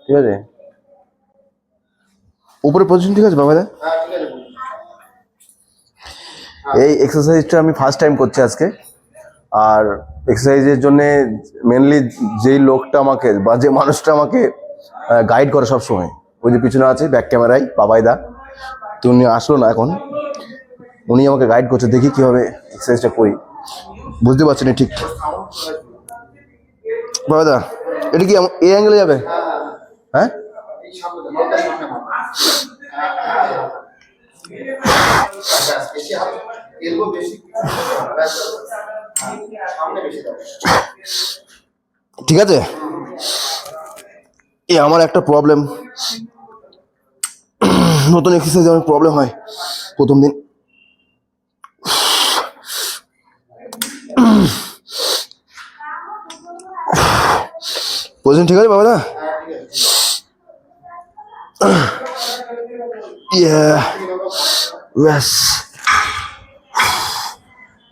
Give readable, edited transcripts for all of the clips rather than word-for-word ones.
ঠিক আছে, উপরে পজিশন ঠিক আছে বাবা? এই এক্সারসাইজটা আমি ফার্স্ট টাইম করছি আজকে। আর এক্সারসাইজের জন্যে মেনলি যেই লোকটা আমাকে বা যে মানুষটা আমাকে গাইড করে সবসময়, ওই যে পিছনে আছে ব্যাক ক্যামেরায় বাবাইদা, তো উনি আসলো না এখন, উনি আমাকে গাইড করছে। দেখি কীভাবে এক্সারসাইজটা করি, বুঝতে পারছি না ঠিক। বাবাদা এটা কি এই অ্যাঙ্গেলে যাবে? হ্যাঁ, ঠিক আছে। এ আমার একটা প্রবলেম, নতুন এক্সারসাইজ অনেক প্রবলেম হয় প্রথম দিন। পজিশন ঠিক আছে বাবাদা?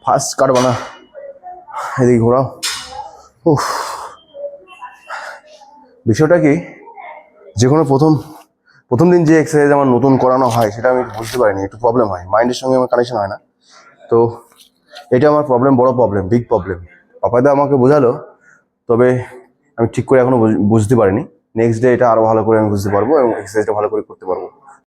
ফার্স্ট কাটবো না, এদিকে ঘোরাও। বিষয়টা কি, যে কোনো প্রথম দিন যে এক্সারসাইজ আমার নতুন করানো হয় সেটা আমি বুঝতে পারিনি, একটু প্রবলেম হয়, মাইন্ডের সঙ্গে আমার কানেকশন হয় না। তো এটা আমার প্রবলেম, বড় প্রবলেম, বিগ প্রবলেম। পাপাদা আমাকে বোঝালো, তবে আমি ঠিক করে এখনো বুঝতে পারিনি। নেক্সট ডে এটা আরো ভালো করে আমি বুঝতে পারবো এবং এক্সারসাইজটা ভালো করে করতে পারবো।